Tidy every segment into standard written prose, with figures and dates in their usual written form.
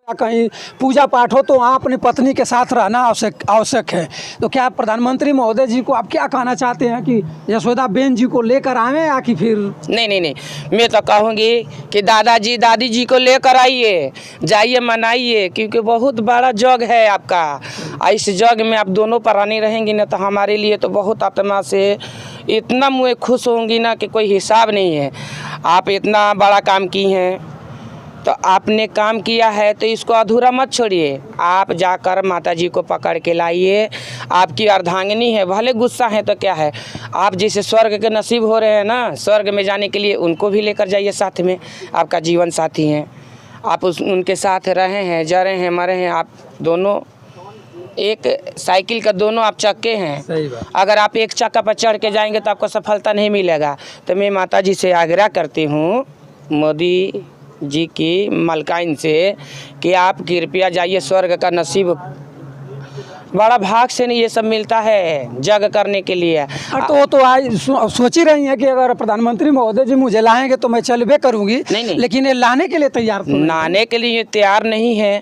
कहीं पूजा पाठ हो तो वहाँ अपनी पत्नी के साथ रहना आवश्यक है। तो क्या प्रधानमंत्री महोदय जी को आप क्या कहना चाहते हैं कि यशोदा बेन जी को लेकर आए या कि फिर? नहीं, मैं तो कहूँगी कि दादाजी दादी जी को लेकर आइए, जाइए मनाइए, क्योंकि बहुत बड़ा जग है आपका। इस जग में आप दोनों प्राणी रहेंगी ना तो हमारे लिए तो बहुत आत्मा से इतना मुझे खुश होंगी ना कि कोई हिसाब नहीं है। आप इतना बड़ा काम की हैं, तो आपने काम किया है तो इसको अधूरा मत छोड़िए। आप जाकर माता जी को पकड़ के लाइए। आपकी अर्धांगिनी है, भले गुस्सा है तो क्या है, आप जैसे स्वर्ग के नसीब हो रहे हैं ना, स्वर्ग में जाने के लिए उनको भी लेकर जाइए साथ में। आपका जीवन साथी हैं, आप उनके साथ रहे हैं, जा रहे हैं, मरे हैं। आप दोनों एक साइकिल का दोनों आप चक्के हैं। सही बात। अगर आप एक चक्का पर चढ़ के जाएंगे तो आपको सफलता नहीं मिलेगा। तो मैं माता जी से आग्रह करती हूँ, मोदी जी की मलकाइन से, कि आप कृपया जाइए। स्वर्ग का नसीब बड़ा भाग से नहीं ये सब मिलता है जग करने के लिए। तो वो तो आज सोच ही रही हैं कि अगर प्रधानमंत्री महोदय जी मुझे लाएंगे तो मैं चलबे करूंगी। नहीं। लेकिन ये लाने के लिए तैयार तो नहीं। लाने के लिए तैयार नहीं है।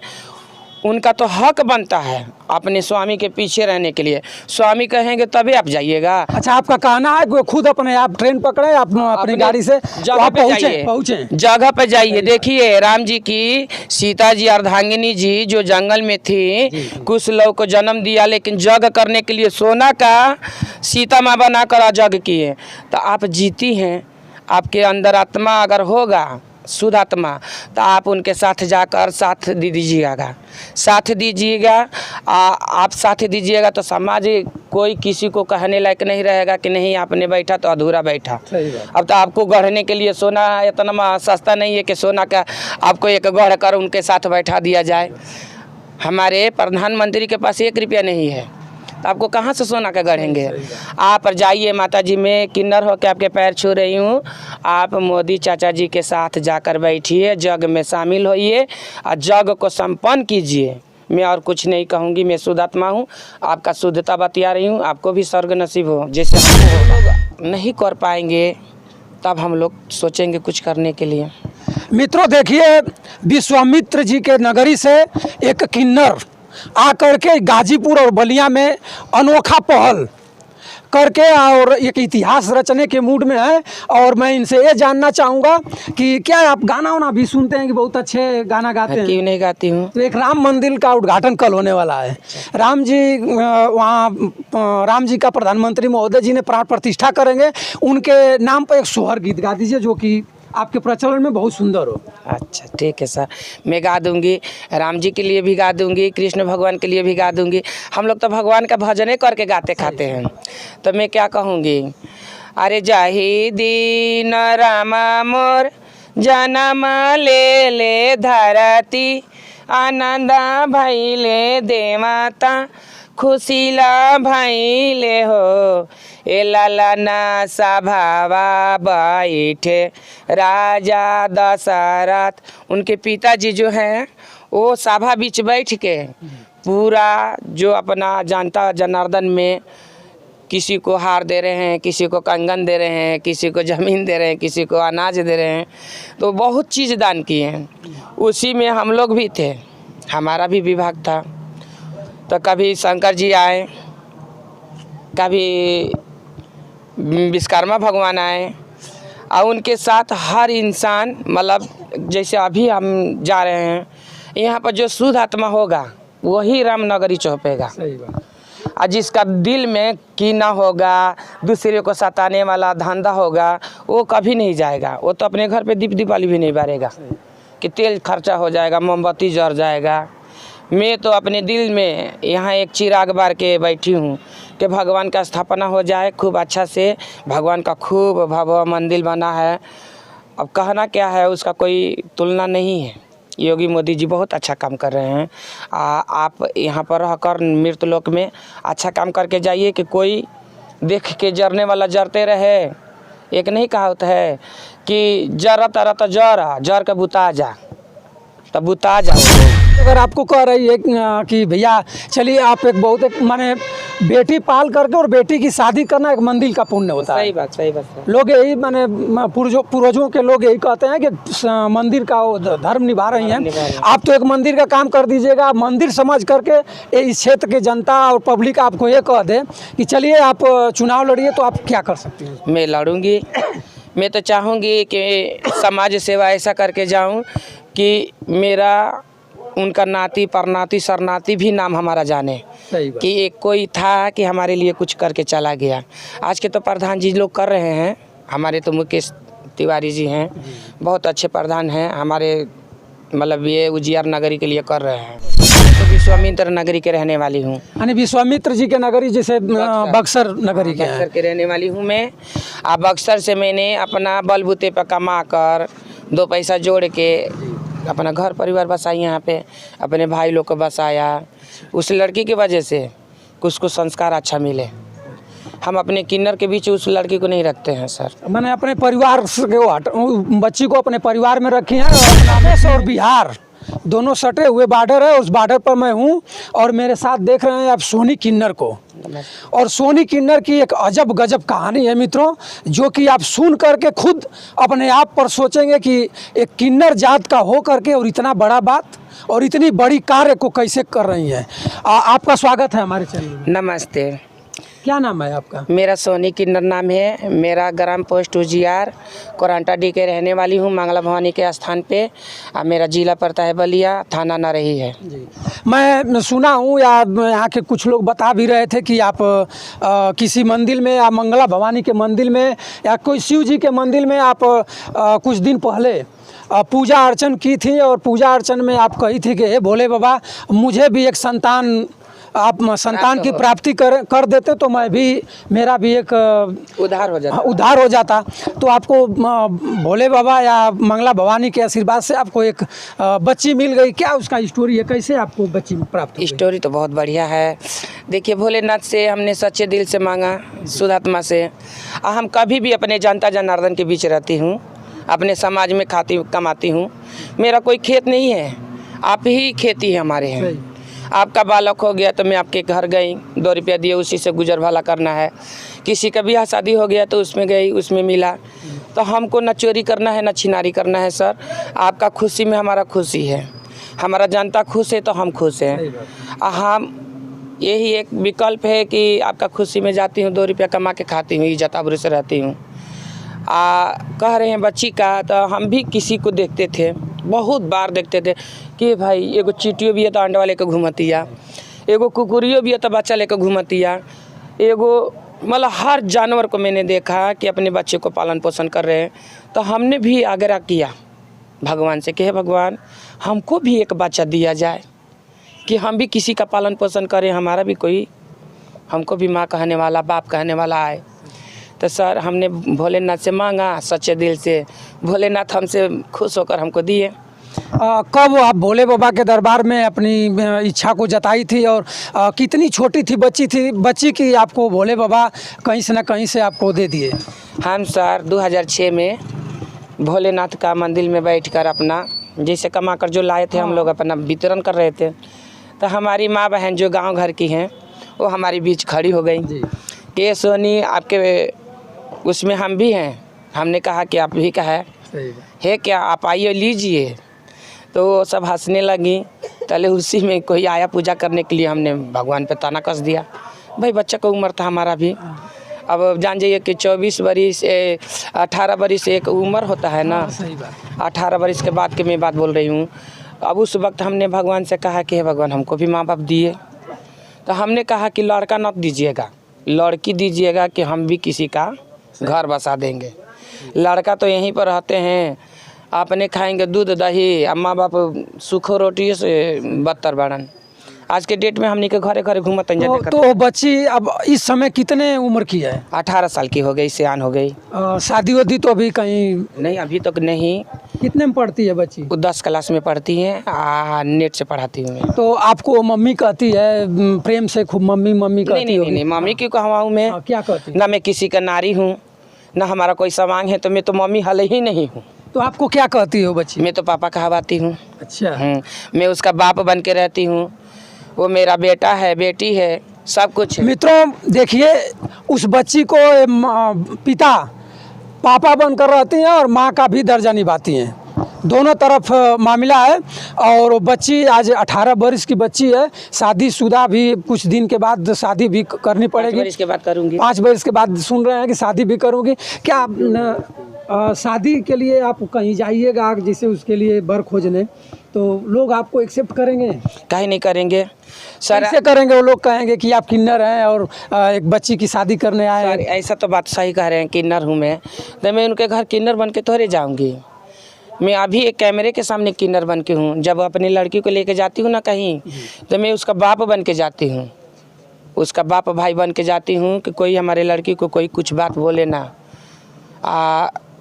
उनका तो हक बनता है अपने स्वामी के पीछे रहने के लिए। स्वामी कहेंगे तभी आप जाइएगा। अच्छा, आपका कहना है कि खुद अपने आप ट्रेन पकड़े, अपनी गाड़ी से जगह पे पहुँचे जगह पे जाइए। देखिए राम जी की सीता जी अर्धांगिनी जी जो जंगल में थी, कुछ लोग को जन्म दिया, लेकिन जग करने के लिए सोना का सीता माँ बनाकर जग किए। तो आप जीती हैं, आपके अंदर आत्मा अगर होगा शुद्ध आत्मा, तो आप उनके साथ जाकर साथ दीजिएगा। आप साथ दीजिएगा तो समाज कोई किसी को कहने लायक नहीं रहेगा कि नहीं आपने बैठा तो अधूरा बैठा। अब तो आपको गढ़ने के लिए सोना इतना सस्ता नहीं है कि सोना का आपको एक गढ़ कर उनके साथ बैठा दिया जाए। हमारे प्रधानमंत्री के पास 1 रुपया नहीं है, तो आपको कहाँ से सोना का गढ़ेंगे। आप जाइए माता जी, मैं किन्नर होकर आपके पैर छू रही हूँ। आप मोदी चाचा जी के साथ जाकर बैठिए, जग में शामिल होइए और जग को संपन्न कीजिए। मैं और कुछ नहीं कहूँगी, मैं शुद्ध आत्मा हूँ, आपका शुद्धता बतिया रही हूँ। आपको भी स्वर्ग नसीब हो। जैसे हम लोग नहीं कर पाएंगे तब हम लोग सोचेंगे कुछ करने के लिए। मित्रों देखिए, विश्वामित्र जी के नगरी से एक किन्नर आकर के गाजीपुर और बलिया में अनोखा पहल करके और एक इतिहास रचने के मूड में है। और मैं इनसे ये जानना चाहूँगा कि क्या आप गाना वाना भी सुनते हैं कि बहुत अच्छे गाना गाते हैं? क्यों नहीं गाती हूँ। तो एक राम मंदिर का उद्घाटन कल होने वाला है। राम जी का प्रधानमंत्री महोदय जी ने प्राण प्रतिष्ठा करेंगे। उनके नाम पर एक सोहर गीत गा दीजिए जो कि आपके प्रचलन में बहुत सुंदर हो। अच्छा ठीक है सर, मैं गा दूंगी। राम जी के लिए भी गा दूंगी, कृष्ण भगवान के लिए भी गा दूंगी। हम लोग तो भगवान का भजने करके गाते खाते हैं। तो मैं क्या कहूँगी, अरे जाहि दीन रामा मोर जन्म ले धरती, आनंद भैले देवता खुशीला भैले हो। ए लाला सभावा बैठे राजा दशरथ। उनके पिताजी जो हैं वो सभा बीच बैठ के पूरा जो अपना जनता जनार्दन में किसी को हार दे रहे हैं, किसी को कंगन दे रहे हैं, किसी को ज़मीन दे रहे हैं, किसी को अनाज दे रहे हैं, तो बहुत चीज़ दान किए हैं। उसी में हम लोग भी थे, हमारा भी विभाग था। तो कभी शंकर जी आए, कभी विश्वकर्मा भगवान आए, और उनके साथ हर इंसान, मतलब जैसे अभी हम जा रहे हैं, यहाँ पर जो शुद्ध आत्मा होगा वही रामनगरी चौंपेगा। सही बात। और जिसका दिल में कीना होगा, दूसरे को सताने वाला धंधा होगा, वो कभी नहीं जाएगा। वो तो अपने घर पे दीपावली भी नहीं बारेगा कि तेल खर्चा हो जाएगा, मोमबत्ती जल जाएगा। मैं तो अपने दिल में यहाँ एक चिराग बार के बैठी हूँ कि भगवान का स्थापना हो जाए खूब अच्छा से। भगवान का खूब भव्य मंदिर बना है, अब कहना क्या है, उसका कोई तुलना नहीं है। योगी मोदी जी बहुत अच्छा काम कर रहे हैं। आप यहाँ पर रहकर मृतलोक में अच्छा काम करके जाइए कि कोई देख के जरने वाला जरते रहे। एक नहीं कहावत है कि जरा तरा तो जर के बुता जा, तब बुता जा। अगर आपको कह रही है कि भैया चलिए आप एक बहुत एक माने बेटी पाल करके और बेटी की शादी करना एक मंदिर का पुण्य होता है। सही बात सर। लोग यही माने पूर्वजों के लोग यही कहते हैं कि मंदिर का वो धर्म निभा रही हैं। आप तो एक मंदिर का काम कर दीजिएगा। आप मंदिर समझ करके इस क्षेत्र के जनता और पब्लिक आपको ये कह दे कि चलिए आप चुनाव लड़िए, तो आप क्या कर सकती हैं? मैं लड़ूंगी। मैं तो चाहूँगी कि समाज सेवा ऐसा करके जाऊँ कि मेरा उनका नाती परनाती सरनाती भी नाम हमारा जाने सही बात। कि एक कोई था कि हमारे लिए कुछ करके चला गया। आज के तो प्रधान जी लोग कर रहे हैं, हमारे तो मुकेश तिवारी जी हैं, बहुत अच्छे प्रधान हैं हमारे, मतलब ये उजियार नगरी के लिए कर रहे हैं। तो विश्वामित्र नगरी के रहने वाली हूँ। यानी विश्वामित्र जी के नगरी जैसे बक्सर नगरी के बक्सर हैं। के रहने वाली हूँ मैं। अब बक्सर से मैंने अपना बलबूते पर कमा कर 2 पैसा जोड़ के अपना घर परिवार बसाई, यहाँ पे अपने भाई लोग को बसाया। उस लड़की की वजह से कुछ संस्कार अच्छा मिले। हम अपने किन्नर के बीच उस लड़की को नहीं रखते हैं सर। मैंने अपने परिवार के बच्ची को अपने परिवार में रखी है। और बांग्लादेश और बिहार दोनों सटे हुए बॉर्डर है, उस बॉर्डर पर मैं हूँ और मेरे साथ देख रहे हैं आप सोनी किन्नर को। और सोनी किन्नर की एक अजब गजब कहानी है मित्रों, जो कि आप सुन करके खुद अपने आप पर सोचेंगे कि एक किन्नर जात का हो करके और इतना बड़ा बात और इतनी बड़ी कार्य को कैसे कर रही हैं। आपका स्वागत है हमारे चैनल में। नमस्ते। क्या नाम है आपका? मेरा सोनी किन्नर नाम है। मेरा ग्राम पोस्ट उजियार कोरांटाडी के रहने वाली हूँ, मंगला भवानी के स्थान पे। अब मेरा जिला पड़ता है बलिया, थाना नरही है जी। मैं सुना हूँ या यहाँ के कुछ लोग बता भी रहे थे कि आप किसी मंदिर में या मंगला भवानी के मंदिर में या कोई शिव जी के मंदिर में आप कुछ दिन पहले पूजा अर्चन की थी और पूजा अर्चन में आप कही थी कि हे भोले बाबा मुझे भी एक संतान की प्राप्ति कर देते तो मैं भी मेरा भी एक उद्धार हो जाता। तो आपको भोले बाबा या मंगला भवानी के आशीर्वाद से आपको एक बच्ची मिल गई। क्या उसका स्टोरी है, कैसे आपको बच्ची प्राप्त हुई? स्टोरी तो बहुत बढ़िया है। देखिए, भोलेनाथ से हमने सच्चे दिल से मांगा, शुद्धात्मा से। हम कभी भी अपने जनता जनार्दन के बीच रहती हूँ, अपने समाज में कमाती हूँ। मेरा कोई खेत नहीं है, आप ही खेती है हमारे हैं। आपका बालक हो गया तो मैं आपके घर गई, 2 रुपया दिए, उसी से गुजर भला करना है। किसी का ब्याह शादी हो गया तो उसमें गई, उसमें मिला। तो हमको न चोरी करना है न छिनारी करना है सर। आपका खुशी में हमारा खुशी है, हमारा जनता खुश है तो हम खुश हैं। हम यही एक विकल्प है कि आपका खुशी में जाती हूँ, 2 रुपया कमा के खाती हूँ, इज्जत आबरू से रहती हूँ। कह रहे हैं बच्ची का, तो हम भी किसी को देखते थे, बहुत बार देखते थे कि भाई एगो चीटियो भी है तो अंडा वाले को घूमतिया, एगो कुकुरियो भी है तो बच्चा लेकर घूमतिया, एगो मतलब हर जानवर को मैंने देखा कि अपने बच्चे को पालन पोषण कर रहे हैं। तो हमने भी आग्रह किया भगवान से कि हे भगवान हमको भी एक बच्चा दिया जाए कि हम भी किसी का पालन पोषण करें, हमारा भी कोई, हमको भी माँ कहने वाला बाप कहने वाला आए। तो सर हमने भोलेनाथ से मांगा सच्चे दिल से, भोलेनाथ हमसे खुश होकर हमको दिए। कब आप भोले बाबा के दरबार में अपनी इच्छा को जताई थी और कितनी छोटी थी बच्ची की आपको भोले बाबा कहीं से न कहीं से आपको दे दिए? हम सर 2006 में भोलेनाथ का मंदिर में बैठकर अपना जैसे कमा कर जो लाए थे हम लोग अपना वितरण कर रहे थे। तो हमारी माँ बहन जो गांव घर की हैं वो हमारे बीच खड़ी हो गई कि सोनी आपके उसमें हम भी हैं। हमने कहा कि आप भी का है क्या, आप आइए लीजिए। तो वो सब हंसने लगी। पहले उसी में कोई आया पूजा करने के लिए, हमने भगवान पे ताना कस दिया। भाई बच्चा का उम्र था हमारा भी, अब जान जाइए कि 24 बरिस 18 बरिस एक उम्र होता है ना। 18 बरिस के बाद की मैं बात बोल रही हूँ। अब उस वक्त हमने भगवान से कहा कि हे भगवान हमको भी माँ बाप दिए। तो हमने कहा कि लड़का मत दीजिएगा, लड़की दीजिएगा कि हम भी किसी का घर बसा देंगे। लड़का तो यहीं पर रहते हैं, अपने खाएंगे दूध दही, अम्मा बाप सूखो रोटी से बदतर बढ़न। आज के डेट में हमने के घरे घरे घूमत हैं। तो बच्ची अब इस समय कितने उम्र की है? 18 साल की हो गई, सियान हो गई। शादी वादी तो अभी कहीं नहीं, अभी तक नहीं। कितने में पढ़ती है बच्ची? वो 10 क्लास में पढ़ती हैं, नेट से पढ़ाती हूँ मैं। तो आपको मम्मी कहती है प्रेम से खूब मम्मी मम्मी कहती है? नहीं, मम्मी क्यों कहवाऊँ मैं? क्या कहती? ना मैं किसी का नारी हूँ, ना हमारा कोई समांग है, तो मैं तो मम्मी हल ही नहीं हूँ। तो आपको क्या कहती है वो बच्ची? मैं तो पापा कहवाती हूँ। अच्छा। मैं उसका बाप बन के रहती हूँ। वो मेरा बेटा है, बेटी है, सब कुछ है। मित्रों देखिए, उस बच्ची को पिता पापा बनकर रहती हैं और माँ का भी दर्जा निभाती हैं। दोनों तरफ मामला है। और बच्ची आज 18 वर्ष की बच्ची है, शादीशुदा भी, कुछ दिन के बाद शादी भी करनी पड़ेगी। 5 वर्ष के बाद करूँगी। 5 वर्ष के बाद सुन रहे हैं कि शादी भी करूँगी। क्या आप शादी के लिए आप कहीं जाइएगा जैसे उसके लिए बर खोजने, तो लोग आपको एक्सेप्ट करेंगे? काहे नहीं करेंगे सर? कैसे करेंगे? वो लोग कहेंगे कि आप किन्नर हैं और एक बच्ची की शादी करने आए हैं। ऐसा तो बात सही कह रहे हैं, किन्नर हूँ मैं, तो मैं उनके घर किन्नर बन के थोड़े जाऊँगी। मैं अभी एक कैमरे के सामने किन्नर बन के हूँ। जब अपनी लड़की को लेके जाती हूँ ना कहीं, तो मैं उसका बाप बन के जाती हूँ, उसका बाप भाई बन के जाती हूँ कि कोई हमारे लड़की को कोई कुछ बात बोले ना।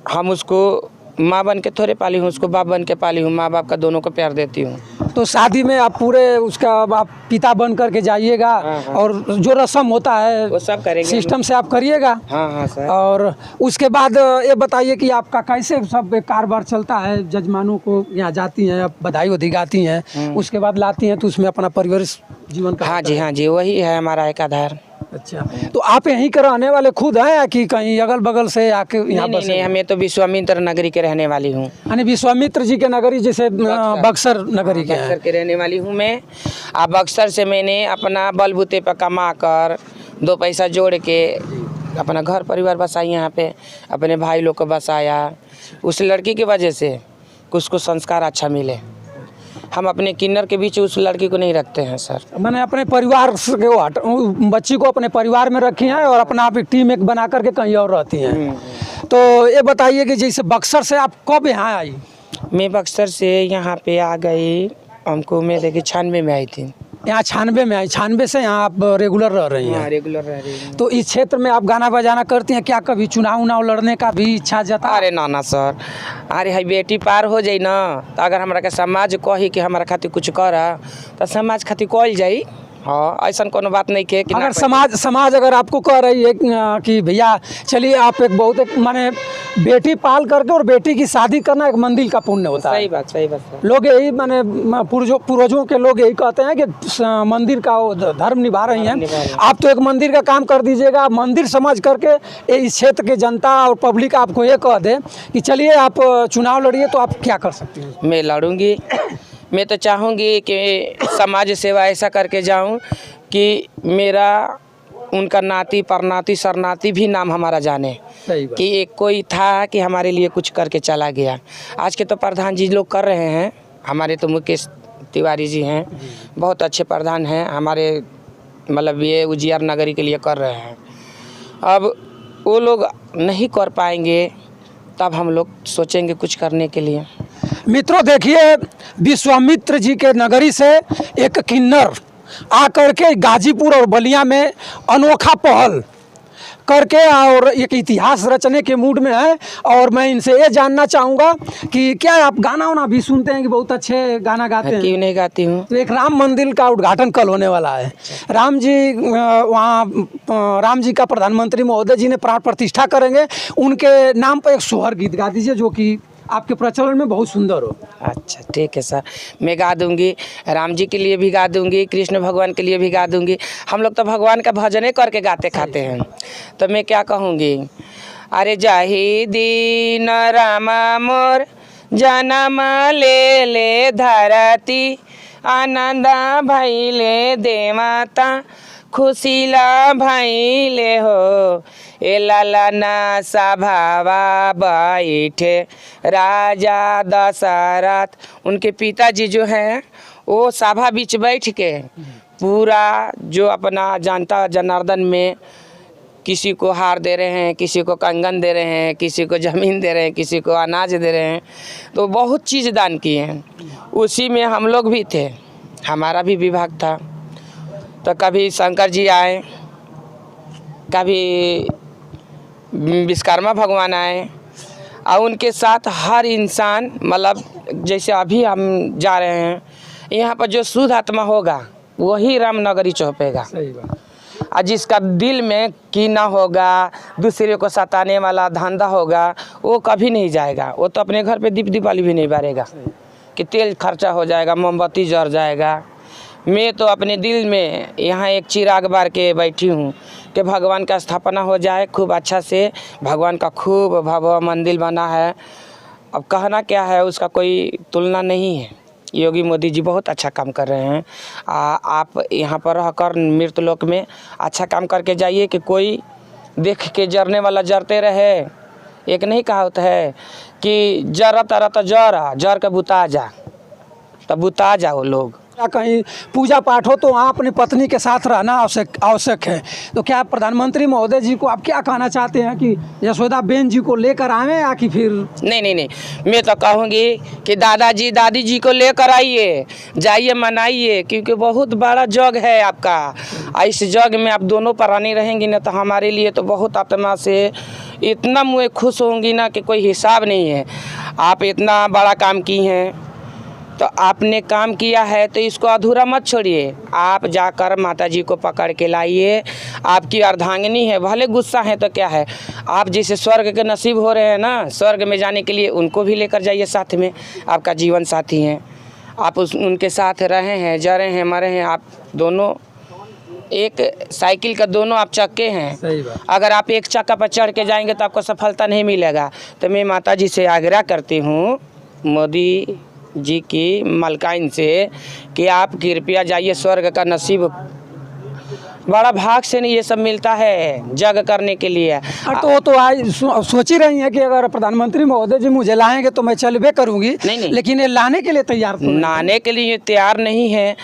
हम उसको माँ बन के थोड़े पाली हूँ, उसको बाप बन के पाली हूँ। माँ बाप का दोनों को प्यार देती हूँ। तो शादी में आप पूरे उसका आप पिता बन करके जाइएगा और जो रस्म होता है वो सब करेंगे, सिस्टम से आप करिएगा। हाँ सर। और उसके बाद ये बताइए कि आपका कैसे सब कारोबार चलता है? जजमानों को यहाँ जाती हैं, बधाई वधाई गाती हैं, उसके बाद लाती हैं, तो उसमें अपना परिवार जीवन का? हाँ जी, वही है हमारा एक आधार। अच्छा, तो आप यहीं के रहने वाले खुद हैं या कि कहीं अगल बगल से आके यहाँ बसे? नहीं, हमें तो विश्वामित्र नगरी के रहने वाली हूँ। यानी विश्वामित्र जी के नगरी, जैसे बक्सर नगरी के हैं। बक्सर के रहने वाली हूँ मैं। बक्सर से मैंने अपना बलबूते पर कमा कर 2 पैसा जोड़ के अपना घर परिवार बसाई, यहाँ पे अपने भाई लोग को बसाया। उस लड़की की वजह से उसको संस्कार अच्छा मिले। हम अपने किन्नर के बीच उस लड़की को नहीं रखते हैं सर। मैंने अपने परिवार के बच्ची को अपने परिवार में रखी हैं और अपना आप एक टीम एक बना करके कहीं और रहती हैं। तो ये बताइए कि जैसे बक्सर से आप कब यहाँ आई? मैं बक्सर से यहाँ पे आ गई, हमको मैं देखिए 96 में आई थी। यहाँ 96 में आई? 96 से यहाँ आप रेगुलर रह रही हैं? हाँ, रेगुलर रह रही हूँ। तो इस क्षेत्र में आप गाना बजाना करती हैं क्या? कभी चुनाव उनाव लड़ने का भी इच्छा जता? अरे ना सर, अरे है बेटी पार हो जाई ना, तो अगर हमारा के समाज कही कि हमारा खातिर कुछ कर, तो समाज खातिर कल जाई। हाँ, ऐसा कोनो बात नहीं के कि अगर समाज अगर आपको कह रही है कि भैया चलिए आप एक बहुत एक माने बेटी पाल करके और बेटी की शादी करना एक मंदिर का पुण्य होता है। सही बात सर। लोग यही माने पूर्वजों के लोग यही कहते हैं कि मंदिर का वो धर्म निभा रही हैं। आप तो एक मंदिर का काम कर दीजिएगा। मंदिर समझ करके इस क्षेत्र के जनता और पब्लिक आपको ये कह दे कि चलिए आप चुनाव लड़िए, तो आप क्या कर सकती हैं? मैं लड़ूंगी। मैं तो चाहूँगी कि समाज सेवा ऐसा करके जाऊँ कि मेरा उनका नाती परनाती सरनाती भी नाम हमारा जाने। सही बात। कि एक कोई था कि हमारे लिए कुछ करके चला गया। आज के तो प्रधान जी लोग कर रहे हैं, हमारे तो मुकेश तिवारी जी हैं, बहुत अच्छे प्रधान हैं हमारे, मतलब ये उजियार नगरी के लिए कर रहे हैं। अब वो लोग नहीं कर पाएंगे, तब हम लोग सोचेंगे कुछ करने के लिए। मित्रों देखिए, विश्वामित्र जी के नगरी से एक किन्नर आकर के गाजीपुर और बलिया में अनोखा पहल करके और एक इतिहास रचने के मूड में है। और मैं इनसे ये जानना चाहूँगा कि क्या आप गाना वाना भी सुनते हैं कि बहुत अच्छे गाना गाते हैं? क्यों नहीं गाती हूँ। तो एक राम मंदिर का उद्घाटन कल होने वाला है। राम जी वहाँ राम जी का प्रधानमंत्री महोदय जी ने प्राण प्रतिष्ठा करेंगे। उनके नाम पर एक सोहर गीत गा दीजिए जो कि आपके प्रचलन में बहुत सुंदर हो। अच्छा ठीक है सर, मैं गा दूंगी। राम जी के लिए भी गा दूंगी, कृष्ण भगवान के लिए भी गा दूंगी। हम लोग तो भगवान का भजन करके गाते खाते हैं। तो मैं क्या कहूँगी, अरे जाहि दीन राम मोर जन्म ले धरती, आनंद भैले देवता खुशीला भैले हो। ए लाला सभावा बैठे राजा दशरथ। उनके पिताजी जो हैं वो सभा बीच बैठ के पूरा जो अपना जनता जनार्दन में किसी को हार दे रहे हैं, किसी को कंगन दे रहे हैं, किसी को ज़मीन दे रहे हैं, किसी को अनाज दे रहे हैं, तो बहुत चीज़ दान किए हैं। उसी में हम लोग भी थे, हमारा भी विभाग था। तो कभी शंकर जी आए, कभी विश्वकर्मा भगवान आए, और उनके साथ हर इंसान, मतलब जैसे अभी हम जा रहे हैं, यहाँ पर जो शुद्ध आत्मा होगा वही रामनगरी चौंपेगा। सही बात। और जिसका दिल में कीना होगा, दूसरे को सताने वाला धंधा होगा, वो कभी नहीं जाएगा। वो तो अपने घर पे दीप दिवाली भी नहीं बारेगा कि तेल खर्चा हो जाएगा, मोमबत्ती जल जाएगा। मैं तो अपने दिल में यहाँ एक चिराग बार के बैठी हूँ कि भगवान का स्थापना हो जाए खूब अच्छा से। भगवान का खूब भव्य मंदिर बना है। अब कहना क्या है, उसका कोई तुलना नहीं है। योगी मोदी जी बहुत अच्छा काम कर रहे हैं। आप यहाँ पर रहकर मृतलोक में अच्छा काम करके जाइए कि कोई देख के जरने वाला जरते रहे। एक नहीं कहावत है कि जरता रहता जर के बुता जा, तब बुता जाओ लोग। क्या कहीं पूजा पाठ हो तो वहाँ अपनी पत्नी के साथ रहना आवश्यक है। तो क्या प्रधानमंत्री महोदय जी को आप क्या कहना चाहते हैं कि यशोदा बेन जी को लेकर आएं या कि फिर? नहीं, मैं तो कहूँगी कि दादाजी दादी जी को लेकर आइए, जाइए मनाइए, क्योंकि बहुत बड़ा जग है आपका। इस जग में आप दोनों प्राणी रहेंगी ना तो हमारे लिए तो बहुत आत्मा से इतना मुझे खुश होंगी ना कि कोई हिसाब नहीं है। आप इतना बड़ा काम की हैं, तो आपने काम किया है तो इसको अधूरा मत छोड़िए। आप जाकर माता जी को पकड़ के लाइए। आपकी अर्धांगिनी है, भले गुस्सा है तो क्या है, आप जिसे स्वर्ग के नसीब हो रहे हैं ना, स्वर्ग में जाने के लिए उनको भी लेकर जाइए साथ में। आपका जीवन साथी हैं, आप उनके साथ रहे हैं, जरे हैं, मरे हैं। आप दोनों एक साइकिल का दोनों आप चक्के हैं। सही बात। अगर आप एक चक्का पर चढ़ के जाएंगे तो आपको सफलता नहीं मिलेगा। तो मैं माता जी से आग्रह करती हूँ, मोदी जी की मलकाइन से, कि आप कृपया जाइए। स्वर्ग का नसीब बड़ा भाग से नहीं ये सब मिलता है जग करने के लिए। तो आज सोच ही रही हैं कि अगर प्रधानमंत्री महोदय जी मुझे लाएंगे तो मैं चलबे करूंगी। नहीं। लेकिन ये लाने के लिए तैयार तो नहीं। लाने के लिए तैयार नहीं है।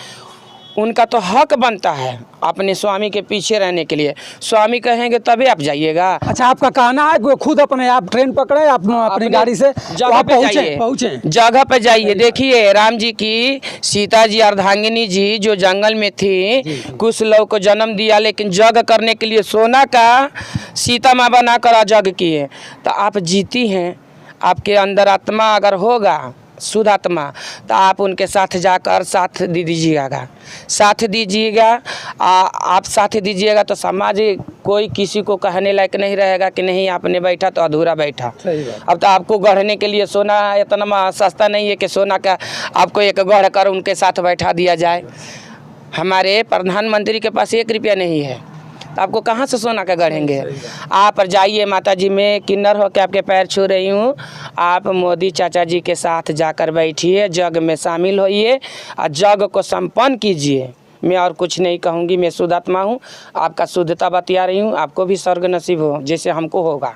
उनका तो हक बनता है अपने स्वामी के पीछे रहने के लिए। स्वामी कहेंगे तभी आप जाइएगा। अच्छा, आपका कहना है कि खुद अपने आप ट्रेन पकड़े, आप अपनी गाड़ी से जगह पे पहुँचे जगह पे जाइए। देखिए राम जी की सीता जी अर्धांगिनी जी जो जंगल में थी, कुछ लोग को जन्म दिया, लेकिन जग करने के लिए सोना का सीता माँ बनाकर जग किए। तो आप जीती हैं। आपके अंदर आत्मा अगर होगा शुद्ध आत्मा, तो आप उनके साथ जाकर साथ दीजिएगा। आप साथ दीजिएगा तो समाज कोई किसी को कहने लायक नहीं रहेगा कि नहीं आपने बैठा तो अधूरा बैठा। अब तो आपको गढ़ने के लिए सोना इतना सस्ता नहीं है कि सोना का आपको एक गढ़ कर उनके साथ बैठा दिया जाए। हमारे प्रधानमंत्री के पास 1 रुपया नहीं है, तो आपको कहाँ से सोना का गढ़ेंगे। आप जाइए माता जी, मैं किन्नर होकर आपके पैर छू रही हूँ। आप मोदी चाचा जी के साथ जाकर बैठिए, जग में शामिल होइए और जग को संपन्न कीजिए। मैं और कुछ नहीं कहूँगी। मैं शुद्ध आत्मा हूँ, आपका शुद्धता बतिया रही हूँ। आपको भी स्वर्ग नसीब हो जैसे हमको होगा।